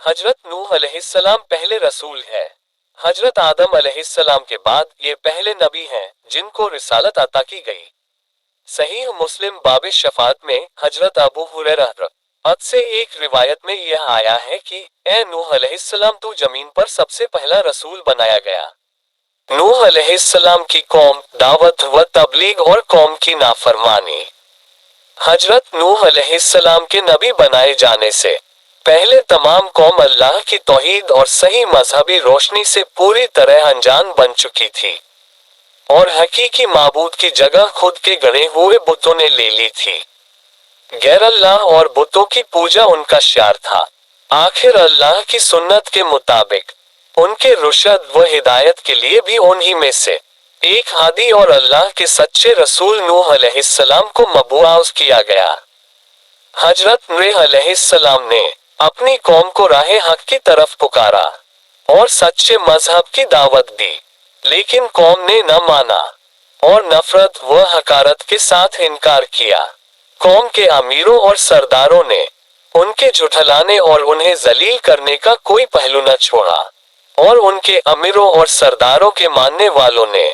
हजरत नूह अलैहिस्सलाम पहले रसूल है। हजरत आदम अलैहिस्सलाम के बाद ये पहले नबी हैं जिनको रिसालत अता की गई। सहीह मुस्लिम बाब शफात में हजरत अबू हुरैरा से एक रिवायत में यह आया है कि ए नूह अलैहिस्सलाम तू जमीन पर सबसे पहला रसूल बनाया गया। नूह अलैहिस्सलाम की कौम, दावत व तबलीग और कौम की नाफरमानी। हजरत नूह अलैहिस्सलाम के नबी बनाए जाने से पहले तमाम कौम अल्लाह की तौहीद और सही मजहबी रोशनी से पूरी तरह अनजान बन चुकी थी और हकीकी माबूद की जगह खुद के गढ़े हुए बुतों ने ले ली थी। गैर अल्लाह और बुतों की पूजा उनका शियार था। आखिर अल्लाह की सुन्नत के मुताबिक उनके रुशद व हिदायत के लिए भी उन्हीं में से एक हादी और अल्लाह के सच्चे रसूल नूह अलैहिस्सलाम को मबूआस किया गया। हजरत नूह अलैहिस्सलाम ने अपनी कौम को राहे हक की तरफ पुकारा और सच्चे मजहब की दावत दी, लेकिन कौम ने न माना और नफरत व हकारत के साथ इनकार किया। कौम के अमीरों और सरदारों ने उनके झुठलाने और उन्हें जलील करने का कोई पहलू न छोड़ा और उनके अमीरों और सरदारों के मानने वालों ने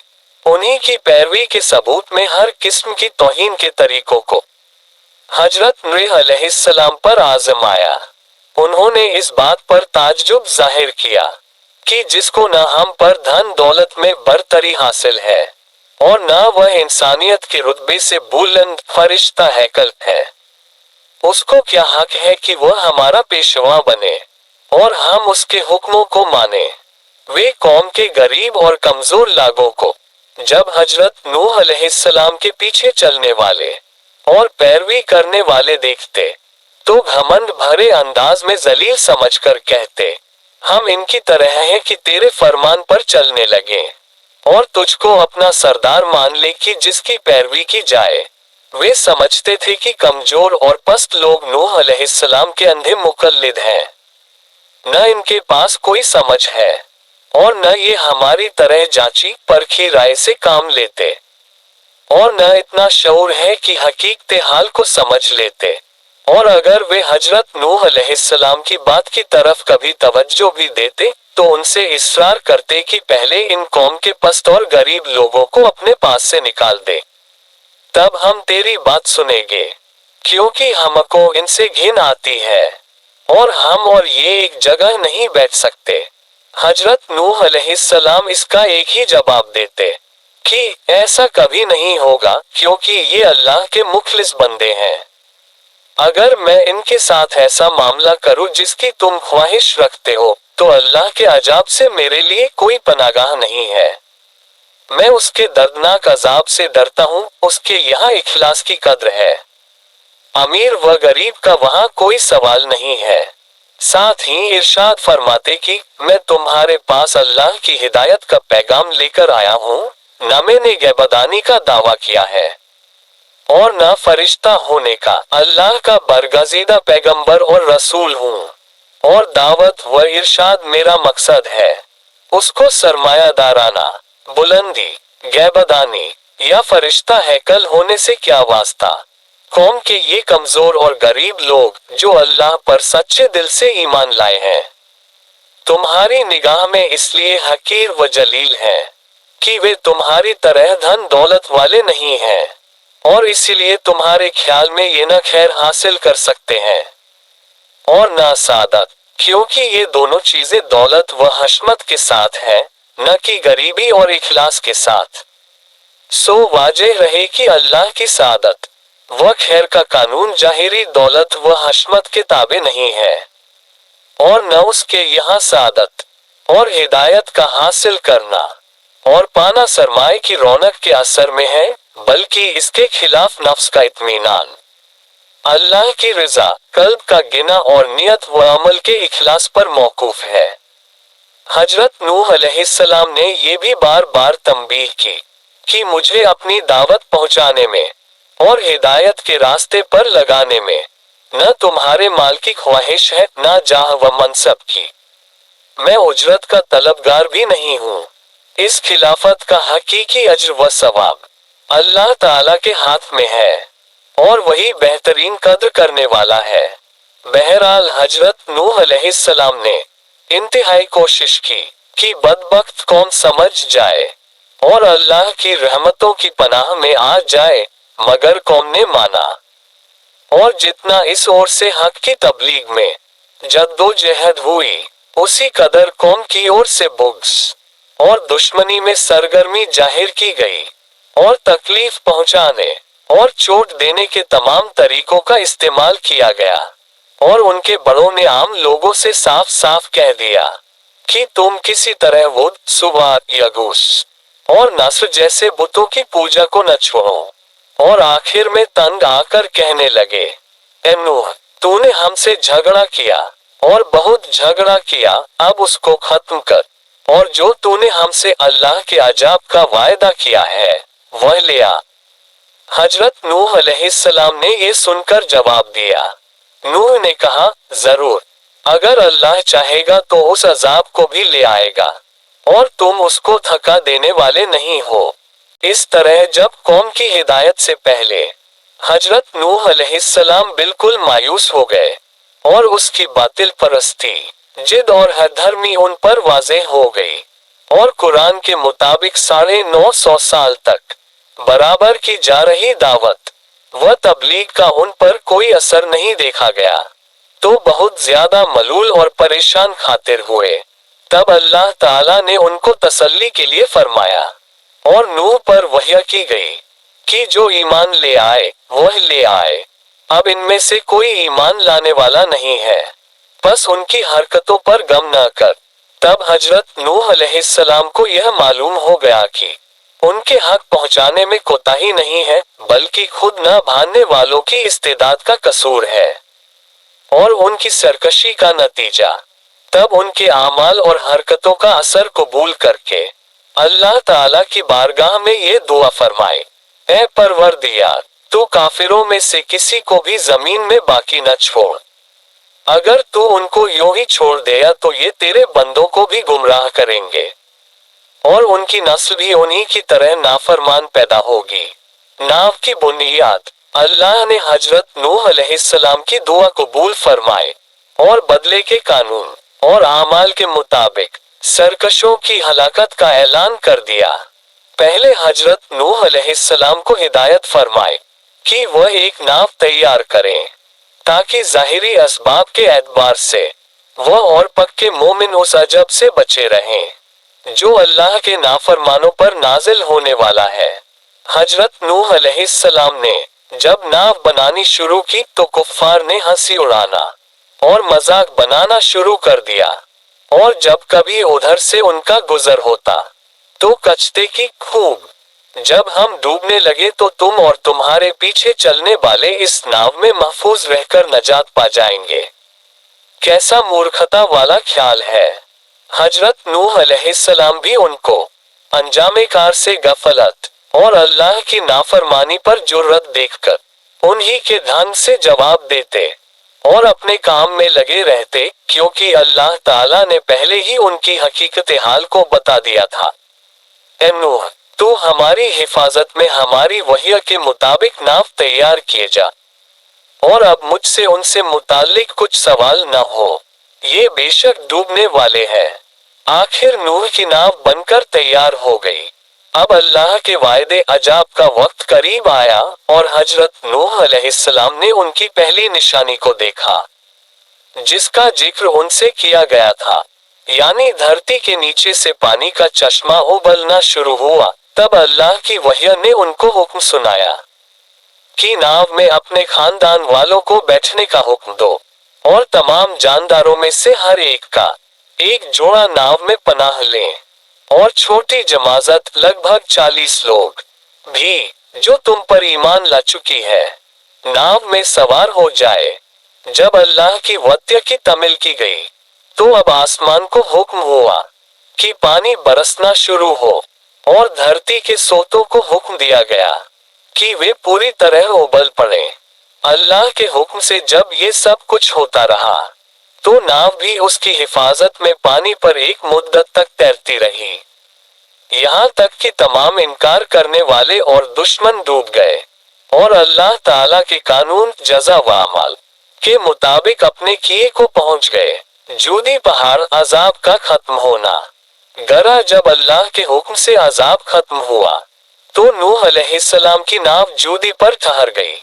उन्हीं की पैरवी के सबूत में हर किस्म की तौहीन के तरीकों को हजरत नूह अलैहिस्सलाम पर आजमाया। उन्होंने इस बात पर ताज्जुब जाहिर किया कि जिसको न हम पर धन दौलत में बरतरी हासिल है और न वह इंसानियत के रुतबे से बुलंद फरिश्ता हैकल है, उसको क्या हक है कि वह हमारा पेशवा बने और हम उसके हुक्मों को माने। वे कौम के गरीब और कमजोर लोगों को जब हजरत नूह अलैहिस्सलाम के पीछे चलने वाले और पैरवी करने वाले देखते तो घमंड भरे अंदाज में जलील समझकर कहते, हम इनकी तरह हैं कि तेरे फरमान पर चलने लगे और तुझको अपना सरदार मान ले कि जिसकी पैरवी की जाए। वे समझते थे कि कमजोर और पस्त लोग नूह अलैहिस्सलाम के अंधे मुकल्लिद हैं। न इनके पास कोई समझ है और न ये हमारी तरह जांची परखी राय से काम लेते और न इतना शऊर है कि हकीकत हाल को समझ लेते। और अगर वे हजरत नूह अलैहिस्सलाम की बात की तरफ कभी तवज्जो भी देते तो उनसे इसरार करते कि पहले इन कौम के पस्त और गरीब लोगों को अपने पास से निकाल दे, तब हम तेरी बात सुनेंगे, क्योंकि हमको इनसे घिन आती है और हम और ये एक जगह नहीं बैठ सकते। हजरत नूह अलैहिस्सलाम इसका एक ही जवाब देते कि ऐसा कभी नहीं होगा, क्योंकि ये अल्लाह के मुखलिस बंदे हैं। अगर मैं इनके साथ ऐसा मामला करूं जिसकी तुम ख्वाहिश रखते हो तो अल्लाह के अजाब से मेरे लिए कोई पनागाह नहीं है। मैं उसके दर्दनाक अजाब से डरता हूँ, उसके यहाँ इखलास की कद्र है। अमीर व गरीब का वहाँ कोई सवाल नहीं है। साथ ही इरशाद फरमाते कि मैं तुम्हारे पास अल्लाह की हिदायत का पैगाम लेकर आया हूँ, न मैंने गैबदानी का दावा किया है और न फरिश्ता होने का। अल्लाह का बरगजीदा पैगंबर और रसूल हूँ और दावत व इरशाद मेरा मकसद है। उसको सरमायादाराना, बुलंदी, गैबदानी या फरिश्ता हैकल होने से क्या वास्ता। कौम के ये कमजोर और गरीब लोग जो अल्लाह पर सच्चे दिल से ईमान लाए हैं तुम्हारी निगाह में इसलिए हकीर व जलील हैं कि वे तुम्हारी तरह धन दौलत वाले नहीं हैं और इसीलिए तुम्हारे ख्याल में ये न खैर हासिल कर सकते हैं और न सादत, क्योंकि ये दोनों चीजें दौलत व हशमत के साथ हैं, न कि गरीबी और इखलास के साथ। सो वाजह रहे कि अल्लाह की सादत व खैर का कानून जाहिरी दौलत व हशमत के ताबे नहीं है और न उसके यहाँ सादत और हिदायत का हासिल करना और पाना सरमाए की रौनक के असर में है, बल्कि इसके खिलाफ नफ्स का इत्मीनान, अल्लाह की रज़ा, कल्ब का गिना और नियत व अमल के इखलास पर मौकूफ है। हजरत नूह अलैहिस्सलाम ने ये भी बार बार तंबीह की कि मुझे अपनी दावत पहुंचाने में और हिदायत के रास्ते पर लगाने में न तुम्हारे माल की ख्वाहिश है न जाह व मनसब की। मैं उजरत का तलबगार भी नहीं हूँ। इस खिलाफत का हकीकी अज्र व सवाब अल्लाह ताला के हाथ में है और वही बेहतरीन कद्र करने वाला है। बहरहाल हजरत नूह अलैहिस्सलाम ने इंतहाई कोशिश की कि बदबख्त कौम समझ जाए और अल्लाह की रहमतों की पनाह में आ जाए, मगर कौम ने माना। और जितना इस ओर से हक की तबलीग में जद्दोजहद हुई, उसी कदर कौम की ओर से बुग़्ज़ और दुश्मनी में सरगर्मी जाहिर की गई और तकलीफ पहुंचाने और चोट देने के तमाम तरीकों का इस्तेमाल किया गया। और उनके बड़ों ने आम लोगों से साफ साफ कह दिया कि तुम किसी तरह वुद, सुवा, यगूस और नस्र जैसे बुतों की पूजा को न छोड़ो। और आखिर में तंग आकर कहने लगे, ए नूह, तूने हमसे झगड़ा किया और बहुत झगड़ा किया, अब उसको खत्म कर, और जो तूने हमसे अल्लाह के अजाब का वायदा किया है वह ले आ। हजरत नूह अलैहिस्सलाम ने ये सुनकर जवाब दिया। नूह ने कहा, जरूर, अगर अल्लाह चाहेगा तो उस अजाब को भी ले आएगा और तुम उसको थका देने वाले नहीं हो। इस तरह जब कौम की हिदायत से पहले हजरत नूह अलैहिस्सलाम बिल्कुल मायूस हो गए और उसकी बातिल परस्ती, जिद और हदधर्मी उन पर वाज़ेह हो गई, और कुरान के मुताबिक 950 साल तक बराबर की जा रही दावत व तबलीग का उन पर कोई असर नहीं देखा गया, तो बहुत ज्यादा मलूल और परेशान खातिर हुए। तब अल्लाह ताला ने उनको तसल्ली के लिए फरमाया और नूह पर वहय की गई कि जो ईमान ले आए वह ले आए। अब इनमें से कोई ईमान लाने वाला नहीं है, बस उनकी हरकतों पर गम न कर। तब हजरत नूह अलैहिस्सलाम को यह मालूम हो गया कि उनके हक पहुंचाने में कोताही नहीं है, बल्कि खुद न भानने वालों की इस्तेदाद का कसूर है और उनकी सरकशी का नतीजा। तब उनके आमाल और हरकतों का असर कबूल करके अल्लाह ताला की बारगाह में ये दुआ फरमाए, ए परवरदिगार, तू काफिरों में से किसी को भी जमीन में बाकी न छोड़। अगर तू उनको यूं ही छोड़ दिया तो ये तेरे बंदों को भी गुमराह करेंगे और उनकी नस्ल भी उन्हीं की तरह नाफरमान पैदा होगी। नाव की बुनियाद अल्लाह ने हजरत नूह अलैहिस्सलाम की दुआ कबूल फरमाए और बदले के कानून और आमाल के मुताबिक सरकशों की हलाकत का ऐलान कर दिया। पहले हजरत नूह अलैहिस्सलाम को हिदायत फरमाए कि वह एक नाव तैयार करें ताकि ज़ाहिरी असबाब के एतबार से वह और पक्के मोमिन उस अजब से बचे रहें जो अल्लाह के नाफरमानों पर नाजिल होने वाला है। हजरत नूह अलैहिस्सलाम ने जब नाव बनानी शुरू की तो कुफ्फार ने हंसी उड़ाना और मजाक बनाना शुरू कर दिया, और जब कभी उधर से उनका गुजर होता तो कचते की खूब, जब हम डूबने लगे तो तुम और तुम्हारे पीछे चलने वाले इस नाव में महफूज रहकर नजात पा जाएंगे। कैसा मूर्खता वाला ख्याल है। हजरत नूह अलैहिस्सलाम भी उनको अंजामे कार से गफलत और अल्लाह की नाफरमानी पर जुर्रत देखकर उन्हीं के ढंग से जवाब देते और अपने काम में लगे रहते, क्योंकि अल्लाह ताला ने पहले ही उनकी हकीकत हाल को बता दिया था। ए नूह, तू हमारी हिफाजत में हमारी वही के मुताबिक नाव तैयार किए जा, और अब मुझसे उनसे मुताल्लिक कुछ सवाल न हो, ये बेशक डूबने वाले हैं। आखिर नूह की नाव बनकर तैयार हो गई। अब अल्लाह के वायदे अजाब का वक्त करीब आया और हजरत नूह अलैहिस्सलाम ने उनकी पहली निशानी को देखा जिसका जिक्र उनसे किया गया था, यानी धरती के नीचे से पानी का चश्मा उबलना शुरू हुआ। तब अल्लाह की वहय ने उनको हुक्म सुनाया कि नाव में अपने खानदान वालों को बैठने का हुक्म दो और तमाम जानदारों में से हर एक का एक जोड़ा नाव में पनाह लें, और छोटी जमाजत लगभग 40 लोग भी जो तुम पर ईमान ला चुकी है नाव में सवार हो जाए। जब अल्लाह की वत्य की तमिल की गई तो अब आसमान को हुक्म हुआ कि पानी बरसना शुरू हो, और धरती के सोतों को हुक्म दिया गया कि वे पूरी तरह उबल पड़े। अल्लाह के हुक्म से जब ये सब कुछ होता रहा तो नाव भी उसकी हिफाजत में पानी पर एक मुद्दत तक तैरती रही, यहाँ तक कि तमाम इनकार करने वाले और दुश्मन डूब गए और अल्लाह ताला के कानून, जज़ा व अमल के मुताबिक अपने किए को पहुंच गए। जूदी पहाड़ अजाब का खत्म होना। गरा जब अल्लाह के हुक्म से अजाब खत्म हुआ तो नूह अलैहिस्सलाम की नाव जूदी पर ठहर गई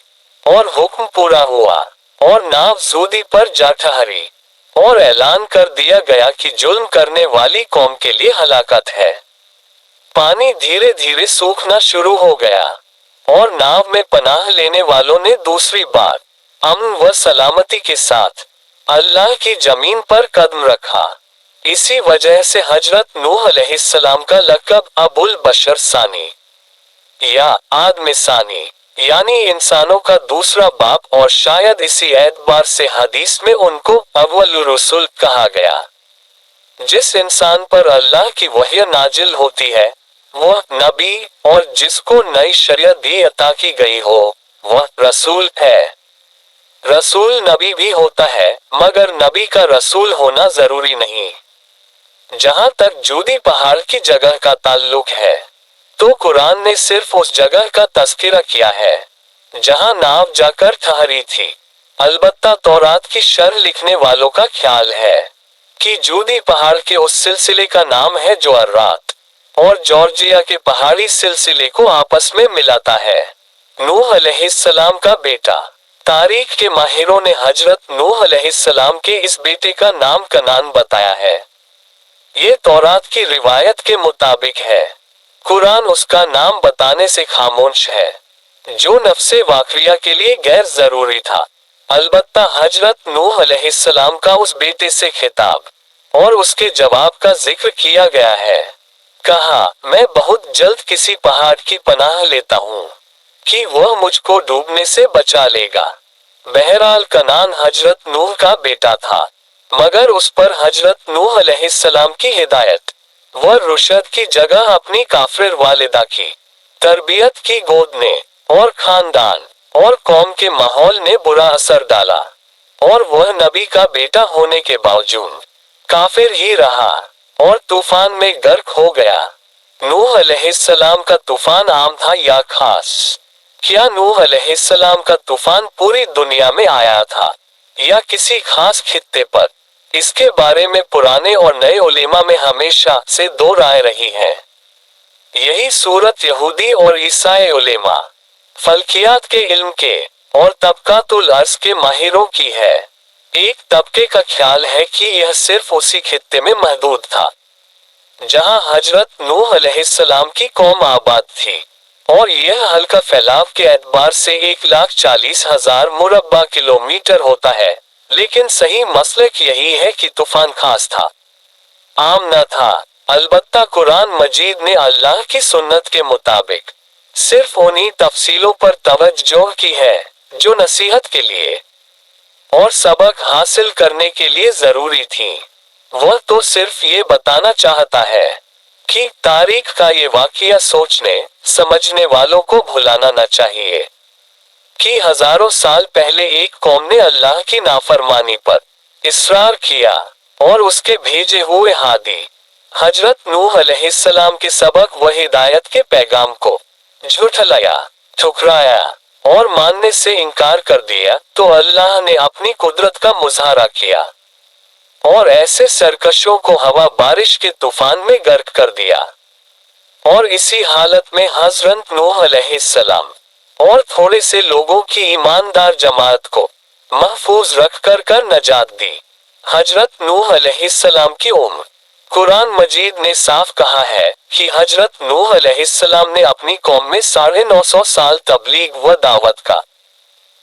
और हुक्म पूरा हुआ और नाव जूदी पर जा ठहरी और ऐलान कर दिया गया कि जुल्म करने वाली कौम के लिए हलाकत है। पानी धीरे धीरे सूखना शुरू हो गया और नाव में पनाह लेने वालों ने दूसरी बार अमन व सलामती के साथ अल्लाह की जमीन पर कदम रखा। इसी वजह से हजरत नूह अलैहिस्सलाम का लक़ब अबुल बशर सानी या आदम सानी यानी इंसानों का दूसरा बाप और शायद इसी एतबार से हदीस में उनको अव्वलुर रुसुल कहा गया। जिस इंसान पर अल्लाह की वही नाजिल होती है वह नबी और जिसको नई शरीयत भी अता की गई हो वह रसूल है। रसूल नबी भी होता है मगर नबी का रसूल होना जरूरी नहीं। जहां तक जूदी पहाड़ की जगह का ताल्लुक है तो कुरान ने सिर्फ उस जगह का तज़किरा किया है जहां नाव जाकर ठहरी थी। अलबत्ता तौरात की शरह लिखने वालों का ख्याल है कि जूदी पहाड़ के उस सिलसिले का नाम है जो अर्रात और जॉर्जिया के पहाड़ी सिलसिले को आपस में मिलाता है। नूह अलैहिस्सलाम का बेटा। तारीख के माहिरों ने हजरत नूह अलैहिस्सलाम के इस बेटे का नाम कनान बताया है। ये तौरात की रिवायत के मुताबिक है। कुरान उसका नाम बताने से खामोश है जो नफ्से वाकरिया के लिए गैर जरूरी था। अलबत्ता हजरत नूह अलैहिस्सलाम का उस बेटे से खिताब और उसके जवाब का जिक्र किया गया है। कहा, मैं बहुत जल्द किसी पहाड़ की पनाह लेता हूँ कि वह मुझको डूबने से बचा लेगा। बहरहाल कनान हजरत नूह का बेटा था मगर उस पर हजरत नूह अलैहिस्सलाम की हिदायत व रुशद की जगह अपनी काफिर वालिदा की तरबियत की गोद ने और खानदान और कौम के माहौल ने बुरा असर डाला और वह नबी का बेटा होने के बावजूद काफिर ही रहा और तूफान में गर्क हो गया। नूह अलैहिस्सलाम का तूफान आम था या खास? क्या नूह अलैहिस्सलाम का तूफान पूरी दुनिया में आया था या किसी खास खित्ते पर? इसके बारे में पुराने और नए उलेमा में हमेशा से दो राय रही हैं। यही सूरत यहूदी और ईसाई उलेमा, फल्कियात के इल्म के और तबकातुल अर्ज के माहिरों की है। एक तबके का ख्याल है कि यह सिर्फ उसी खित्ते में महदूद था जहां हजरत नूह अलैहिस्सलाम की कौम आबाद थी और यह हल्का फैलाव के एतबार से 1,40,000 मुरब्बा किलोमीटर होता है। लेकिन सही मसलक यही है कि तूफान खास था, आम न था। अलबत्ता कुरान मजीद ने अल्लाह की सुन्नत के मुताबिक सिर्फ उन्हीं तफसीलों पर तवज्जो की है जो नसीहत के लिए और सबक हासिल करने के लिए जरूरी थी। वह तो सिर्फ ये बताना चाहता है कि तारीख का ये वाक़या सोचने समझने वालों को भुलाना न चाहिए कि हजारों साल पहले एक कौम ने अल्लाह की नाफरमानी पर इसरार किया और उसके भेजे हुए हादी हजरत नूह अलैहिस्सलाम के सबक व हिदायत के पैगाम को झुठलाया, ठुकराया और मानने से इनकार कर दिया तो अल्लाह ने अपनी कुदरत का मुजाहरा किया और ऐसे सरकशों को हवा बारिश के तूफान में गर्क कर दिया। और इसी हालत में हजरत नूह अलैहिस्सलाम और थोड़े से लोगों की ईमानदार जमात को महफूज रख कर नजात दी। हजरत नूह अलैहिस्सलाम की उम्र। कुरान मजीद ने साफ कहा है कि हजरत नूह अलैहिस्सलाम ने अपनी कौम में 950 साल तबलीग व दावत का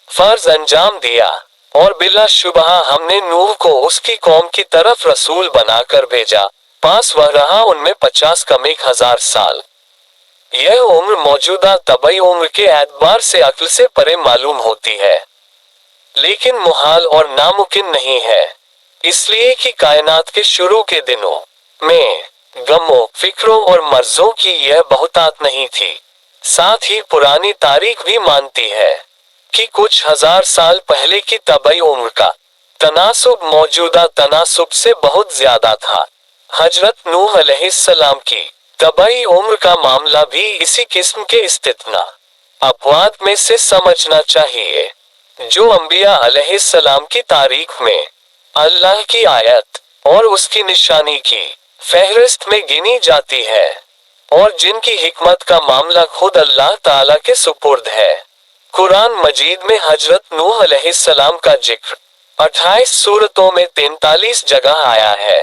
फर्ज अंजाम दिया और बिलाशुबह हमने नूह को उसकी कौम की तरफ रसूल बनाकर भेजा। पास वह रहा उनमें 50 कम 1,000 साल। यह उम्र मौजूदा तबई उम्र के एतबार से अक्ल से परे मालूम होती है लेकिन मुहाल और नामुमकिन नहीं है, इसलिए कि कायनात के शुरू के दिनों में गमों, फिक्रों और मर्जों की यह बहुतात नहीं थी। साथ ही पुरानी तारीख भी मानती है कि कुछ हजार साल पहले की तबई उम्र का तनासुब मौजूदा तनासुब से बहुत ज्यादा था। हजरत नूह अलैहिस्सलाम की तबई उम्र का मामला भी इसी किस्म के इस्तित्ना अपवाद में से समझना चाहिए। जो अंबिया अलैहिस्सलाम की तारीख में अल्लाह की आयत और उसकी निशानी की फहरिस्त में गिनी जाती है, और जिनकी हिकमत का मामला खुद अल्लाह ताला के सुपुर्द है। कुरान मजीद में हजरत नूह अलैहिस्सलाम का जिक्र 28 सूरतों में 43 जगह आया है।